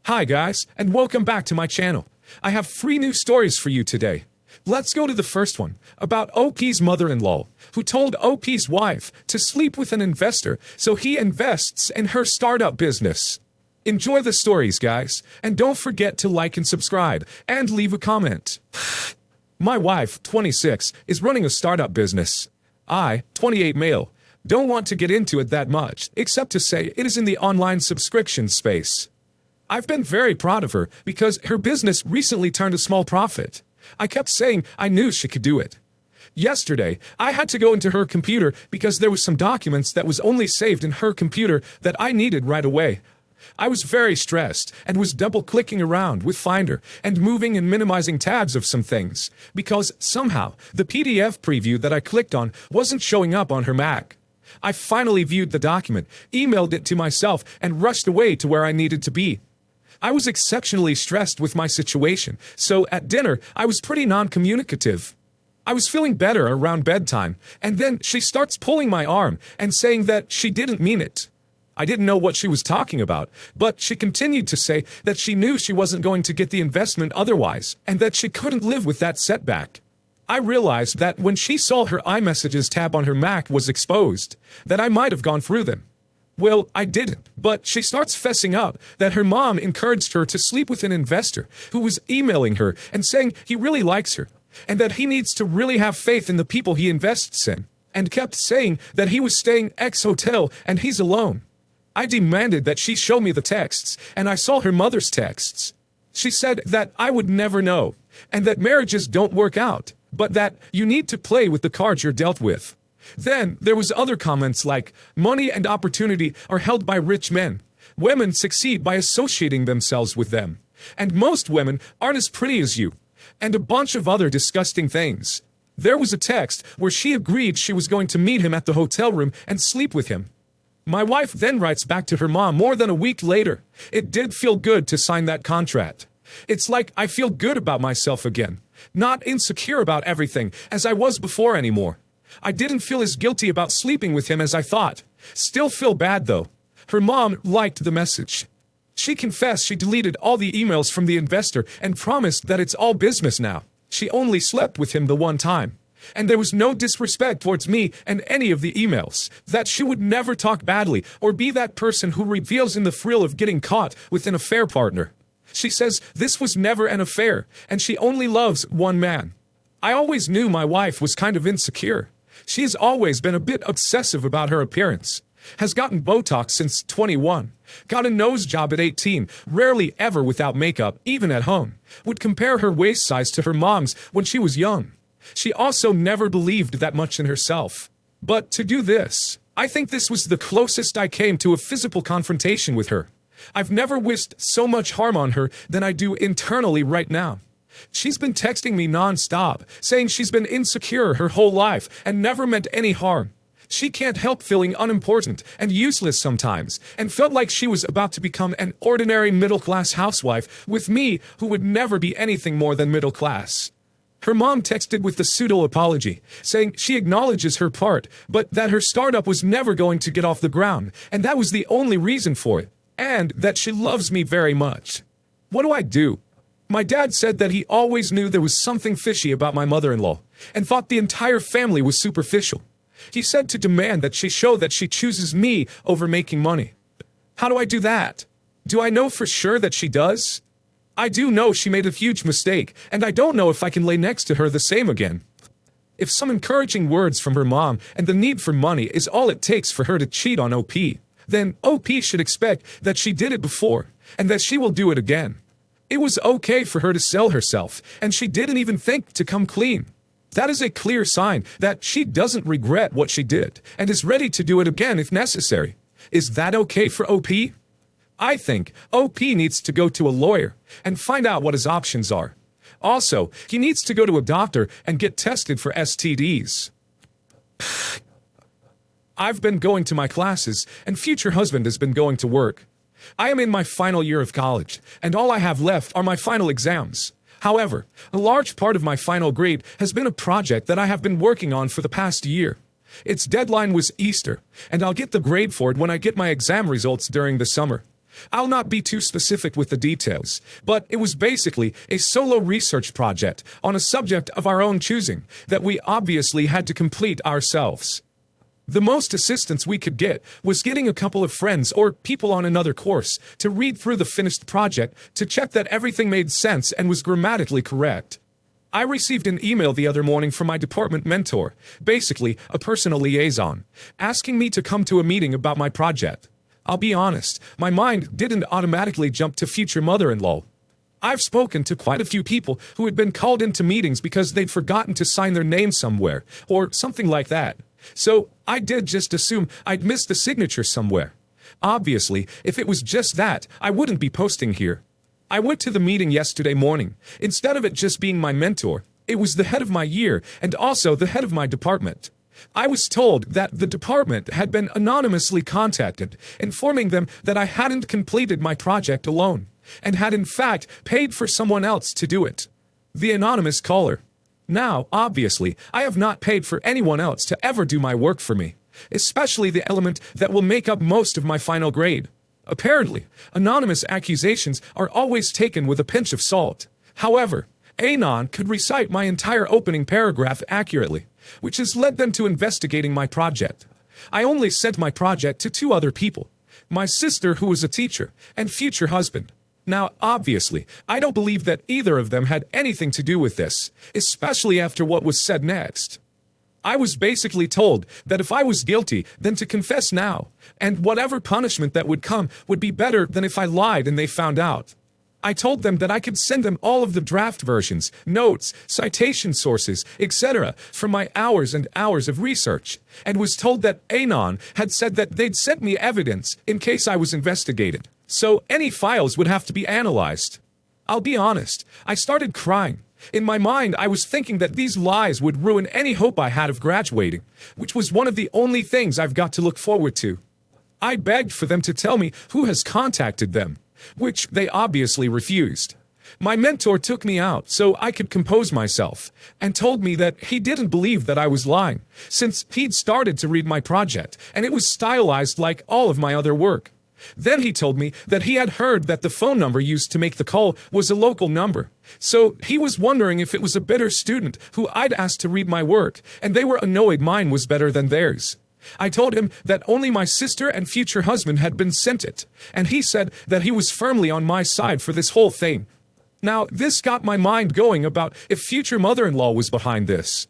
Hi guys, and welcome back to my channel. I have 3 new stories for you today. Let's go to the first one, about OP's mother-in-law, who told OP's wife to sleep with an investor so he invests in her startup business. Enjoy the stories, guys, and don't forget to like and subscribe, and leave a comment. My wife, 26, is running a startup business. I, 28 male, don't want to get into it that much, except to say it is in the online subscription space. I've been very proud of her because her business recently turned a small profit. I kept saying I knew she could do it. Yesterday, I had to go into her computer because there was some documents that was only saved in her computer that I needed right away. I was very stressed and was double-clicking around with Finder and moving and minimizing tabs of some things because somehow the PDF preview that I clicked on wasn't showing up on her Mac. I finally viewed the document, emailed it to myself, and rushed away to where I needed to be. I was exceptionally stressed with my situation, so at dinner, I was pretty non-communicative. I was feeling better around bedtime, and then she starts pulling my arm and saying that she didn't mean it. I didn't know what she was talking about, but she continued to say that she knew she wasn't going to get the investment otherwise, and that she couldn't live with that setback. I realized that when she saw her iMessages tab on her Mac was exposed, that I might have gone through them. Well, I didn't, but she starts fessing up that her mom encouraged her to sleep with an investor who was emailing her and saying he really likes her, and that he needs to really have faith in the people he invests in, and kept saying that he was staying X hotel and he's alone. I demanded that she show me the texts, and I saw her mother's texts. She said that I would never know, and that marriages don't work out, but that you need to play with the cards you're dealt with. Then there was other comments like, money and opportunity are held by rich men. Women succeed by associating themselves with them. And most women aren't as pretty as you. And a bunch of other disgusting things. There was a text where she agreed she was going to meet him at the hotel room and sleep with him. My wife then writes back to her mom more than a week later. It did feel good to sign that contract. It's like I feel good about myself again. Not insecure about everything as I was before anymore. I didn't feel as guilty about sleeping with him as I thought. Still feel bad though. Her mom liked the message. She confessed she deleted all the emails from the investor and promised that it's all business now. She only slept with him the one time. And there was no disrespect towards me and any of the emails. That she would never talk badly or be that person who reveals in the thrill of getting caught with an affair partner. She says this was never an affair and she only loves one man. I always knew my wife was kind of insecure. She's always been a bit obsessive about her appearance. Has gotten Botox since 21. Got a nose job at 18, rarely ever without makeup, even at home. Would compare her waist size to her mom's when she was young. She also never believed that much in herself. But to do this, I think this was the closest I came to a physical confrontation with her. I've never wished so much harm on her than I do internally right now. She's been texting me non-stop, saying she's been insecure her whole life and never meant any harm. She can't help feeling unimportant and useless sometimes, and felt like she was about to become an ordinary middle-class housewife with me who would never be anything more than middle class. Her mom texted with the pseudo-apology, saying she acknowledges her part, but that her startup was never going to get off the ground, and that was the only reason for it, and that she loves me very much. What do I do? My dad said that he always knew there was something fishy about my mother-in-law, and thought the entire family was superficial. He said to demand that she show that she chooses me over making money. How do I do that? Do I know for sure that she does? I do know she made a huge mistake, and I don't know if I can lay next to her the same again. If some encouraging words from her mom and the need for money is all it takes for her to cheat on OP, then OP should expect that she did it before, and that she will do it again. It was okay for her to sell herself, and she didn't even think to come clean. That is a clear sign that she doesn't regret what she did, and is ready to do it again if necessary. Is that okay for OP? I think OP needs to go to a lawyer and find out what his options are. Also, he needs to go to a doctor and get tested for STDs. I've been going to my classes, and future husband has been going to work. I am in my final year of college, and all I have left are my final exams. However, a large part of my final grade has been a project that I have been working on for the past year. Its deadline was Easter, and I'll get the grade for it when I get my exam results during the summer. I'll not be too specific with the details, but it was basically a solo research project on a subject of our own choosing that we obviously had to complete ourselves. The most assistance we could get was getting a couple of friends or people on another course to read through the finished project to check that everything made sense and was grammatically correct. I received an email the other morning from my department mentor, basically a personal liaison, asking me to come to a meeting about my project. I'll be honest, my mind didn't automatically jump to future mother-in-law. I've spoken to quite a few people who had been called into meetings because they'd forgotten to sign their name somewhere, or something like that. So I did just assume I'd missed the signature somewhere. Obviously, if it was just that, I wouldn't be posting here. I went to the meeting yesterday morning. Instead of it just being my mentor, it was the head of my year and also the head of my department. I was told that the department had been anonymously contacted, informing them that I hadn't completed my project alone, and had in fact paid for someone else to do it. The anonymous caller. Now, obviously, I have not paid for anyone else to ever do my work for me, especially the element that will make up most of my final grade. Apparently, anonymous accusations are always taken with a pinch of salt. However, Anon could recite my entire opening paragraph accurately, which has led them to investigating my project. I only sent my project to 2 other people, my sister who was a teacher, and future husband. Now, obviously, I don't believe that either of them had anything to do with this, especially after what was said next. I was basically told that if I was guilty, then to confess now, and whatever punishment that would come would be better than if I lied and they found out. I told them that I could send them all of the draft versions, notes, citation sources, etc. from my hours and hours of research, and was told that Anon had said that they'd sent me evidence in case I was investigated, so any files would have to be analyzed. I'll be honest, I started crying. In my mind, I was thinking that these lies would ruin any hope I had of graduating, which was one of the only things I've got to look forward to. I begged for them to tell me who has contacted them, which they obviously refused. My mentor took me out so I could compose myself, and told me that he didn't believe that I was lying, since he'd started to read my project, and it was stylized like all of my other work. Then he told me that he had heard that the phone number used to make the call was a local number. So he was wondering if it was a bitter student who I'd asked to read my work, and they were annoyed mine was better than theirs. I told him that only my sister and future husband had been sent it, and he said that he was firmly on my side for this whole thing. Now, this got my mind going about if future mother-in-law was behind this.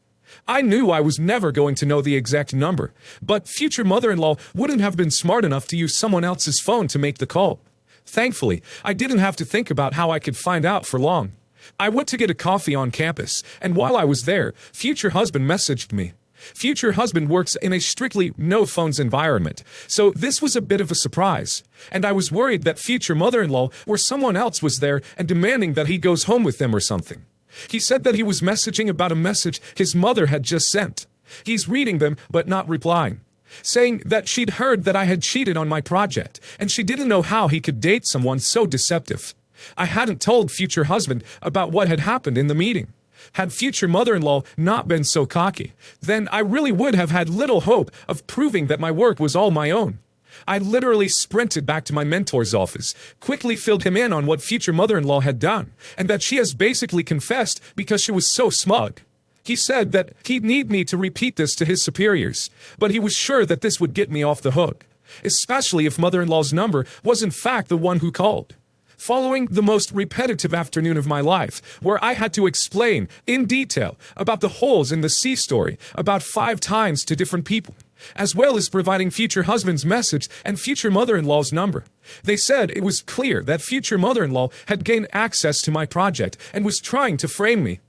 I knew I was never going to know the exact number, but future mother-in-law wouldn't have been smart enough to use someone else's phone to make the call. Thankfully, I didn't have to think about how I could find out for long. I went to get a coffee on campus, and while I was there, future husband messaged me. Future husband works in a strictly no-phones environment, so this was a bit of a surprise, and I was worried that future mother-in-law or someone else was there and demanding that he goes home with them or something. He said that he was messaging about a message his mother had just sent. He's reading them but not replying, saying that she'd heard that I had cheated on my project, and she didn't know how he could date someone so deceptive. I hadn't told future husband about what had happened in the meeting. Had future mother-in-law not been so cocky, then I really would have had little hope of proving that my work was all my own. I literally sprinted back to my mentor's office, quickly filled him in on what future mother-in-law had done, and that she has basically confessed because she was so smug. He said that he'd need me to repeat this to his superiors, but he was sure that this would get me off the hook, especially if mother-in-law's number was in fact the one who called. Following the most repetitive afternoon of my life, where I had to explain in detail about the holes in the C story about 5 times to different people, as well as providing future husband's message and future mother-in-law's number. They said it was clear that future mother-in-law had gained access to my project and was trying to frame me.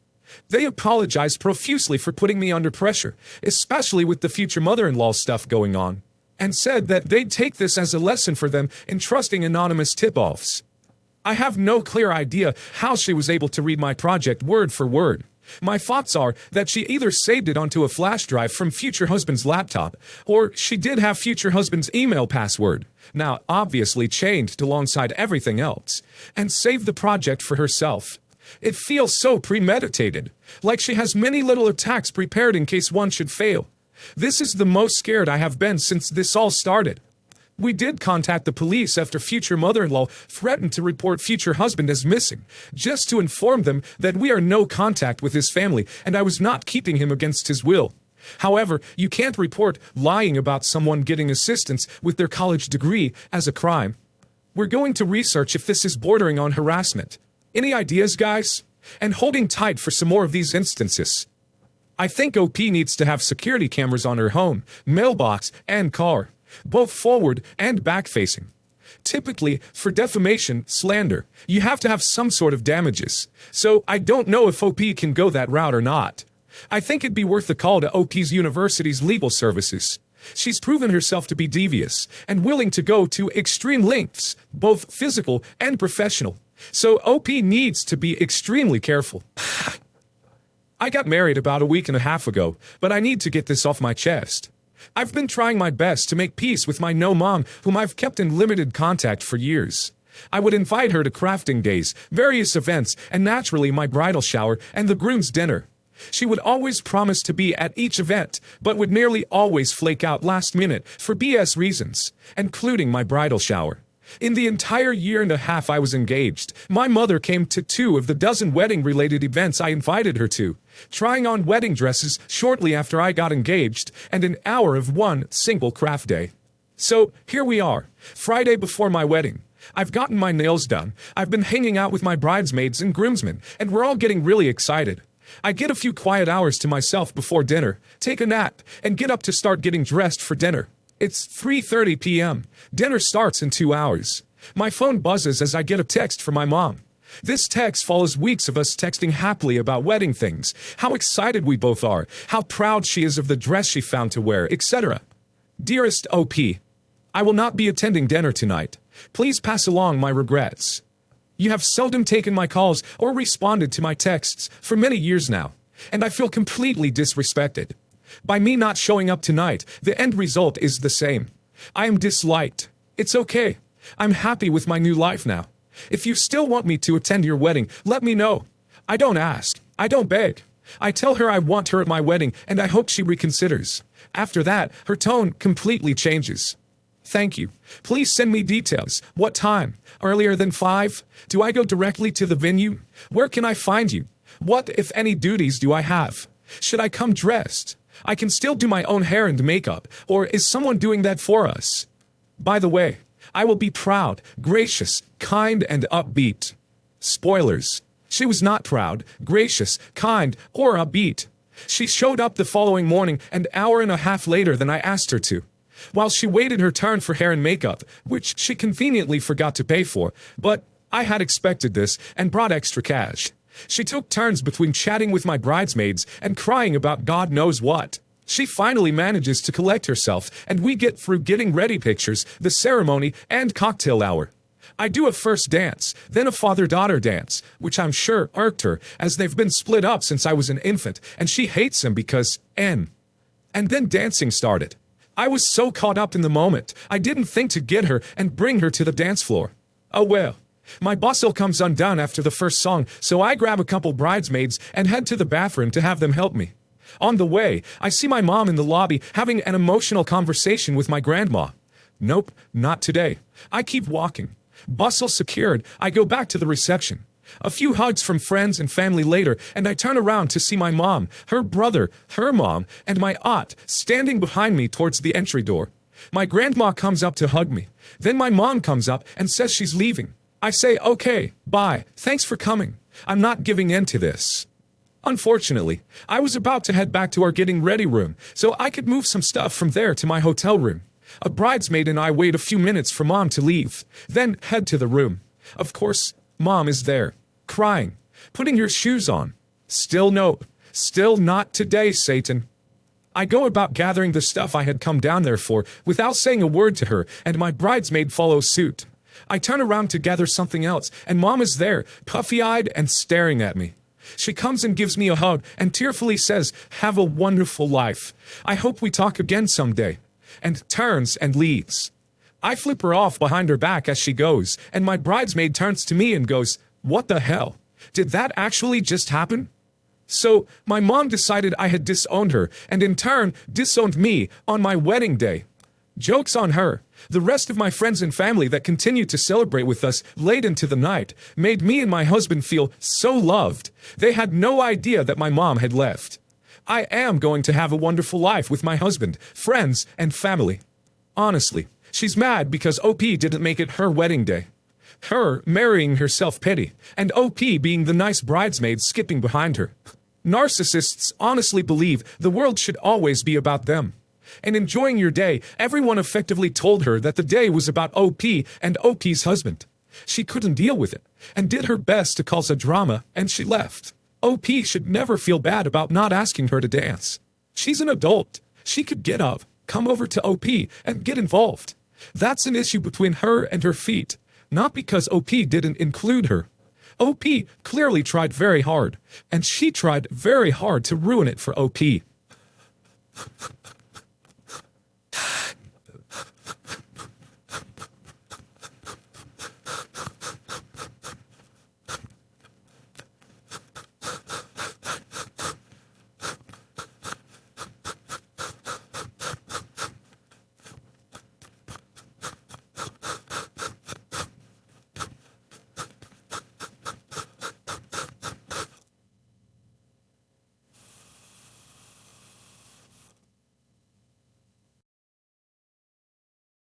They apologized profusely for putting me under pressure, especially with the future mother-in-law stuff going on, and said that they'd take this as a lesson for them in trusting anonymous tip-offs. I have no clear idea how she was able to read my project word for word. My thoughts are that she either saved it onto a flash drive from future husband's laptop, or she did have future husband's email password, now obviously changed alongside everything else, and saved the project for herself. It feels so premeditated, like she has many little attacks prepared in case one should fail. This is the most scared I have been since this all started. We did contact the police after future mother-in-law threatened to report future husband as missing, just to inform them that we are no contact with his family and I was not keeping him against his will. However, you can't report lying about someone getting assistance with their college degree as a crime. We're going to research if this is bordering on harassment. Any ideas, guys? And holding tight for some more of these instances. I think OP needs to have security cameras on her home, mailbox, and car, both forward and back-facing. Typically, for defamation, slander, you have to have some sort of damages. So I don't know if OP can go that route or not. I think it'd be worth a call to OP's university's legal services. She's proven herself to be devious and willing to go to extreme lengths, both physical and professional. So OP needs to be extremely careful. I got married about a week and a half ago, but I need to get this off my chest. I've been trying my best to make peace with my no-mom, whom I've kept in limited contact for years. I would invite her to crafting days, various events, and naturally my bridal shower and the groom's dinner. She would always promise to be at each event, but would nearly always flake out last minute for BS reasons, including my bridal shower. In the entire year and a half I was engaged, my mother came to 2 of the dozen wedding-related events I invited her to, trying on wedding dresses shortly after I got engaged, and an hour of one single craft day. So, here we are, Friday before my wedding. I've gotten my nails done, I've been hanging out with my bridesmaids and groomsmen, and we're all getting really excited. I get a few quiet hours to myself before dinner, take a nap, and get up to start getting dressed for dinner. It's 3:30 p.m. Dinner starts in 2 hours. My phone buzzes as I get a text from my mom. This text follows weeks of us texting happily about wedding things, how excited we both are, how proud she is of the dress she found to wear, etc. Dearest OP, I will not be attending dinner tonight. Please pass along my regrets. You have seldom taken my calls or responded to my texts for many years now, and I feel completely disrespected. By me not showing up tonight, the end result is the same. I am disliked. It's okay. I'm happy with my new life now. If you still want me to attend your wedding, let me know. I don't ask. I don't beg. I tell her I want her at my wedding, and I hope she reconsiders. After that, her tone completely changes. Thank you. Please send me details. What time? Earlier than 5? Do I go directly to the venue? Where can I find you? What, if any, duties do I have? Should I come dressed? I can still do my own hair and makeup, or is someone doing that for us? By the way, I will be proud, gracious, kind, and upbeat. Spoilers. She was not proud, gracious, kind, or upbeat. She showed up the following morning an hour and a half later than I asked her to. While she waited her turn for hair and makeup, which she conveniently forgot to pay for, but I had expected this and brought extra cash. She took turns between chatting with my bridesmaids and crying about God knows what. She finally manages to collect herself, and we get through getting ready pictures, the ceremony, and cocktail hour. I do a first dance, then a father-daughter dance, which I'm sure irked her, as they've been split up since I was an infant, and she hates him because N. And then dancing started. I was so caught up in the moment, I didn't think to get her and bring her to the dance floor. Oh well. My bustle comes undone after the first song, so I grab a couple bridesmaids and head to the bathroom to have them help me. On the way, I see my mom in the lobby having an emotional conversation with my grandma. Nope, not today. I keep walking. Bustle secured, I go back to the reception. A few hugs from friends and family later, and I turn around to see my mom, her brother, her mom, and my aunt standing behind me towards the entry door. My grandma comes up to hug me. Then my mom comes up and says she's leaving. I say, okay, bye, thanks for coming. I'm not giving in to this. Unfortunately, I was about to head back to our getting ready room, so I could move some stuff from there to my hotel room. A bridesmaid and I wait a few minutes for Mom to leave, then head to the room. Of course, Mom is there, crying, putting her shoes on. Still no, still not today, Satan. I go about gathering the stuff I had come down there for without saying a word to her, and my bridesmaid follows suit. I turn around to gather something else, and Mom is there, puffy-eyed and staring at me. She comes and gives me a hug and tearfully says, "Have a wonderful life. I hope we talk again someday," and turns and leaves. I flip her off behind her back as she goes, and my bridesmaid turns to me and goes, "What the hell? Did that actually just happen?" So, my mom decided I had disowned her, and in turn, disowned me on my wedding day. Joke's on her. The rest of my friends and family that continued to celebrate with us late into the night made me and my husband feel so loved. They had no idea that my mom had left. I am going to have a wonderful life with my husband, friends, and family. Honestly, she's mad because OP didn't make it her wedding day. Her marrying her self-pity, and OP being the nice bridesmaid skipping behind her. Narcissists honestly believe the world should always be about them. And enjoying your day, everyone effectively told her that the day was about OP and OP's husband. She couldn't deal with it, and did her best to cause a drama, and she left. OP should never feel bad about not asking her to dance. She's an adult. She could get up, come over to OP, and get involved. That's an issue between her and her feet, not because OP didn't include her. OP clearly tried very hard, and she tried very hard to ruin it for OP.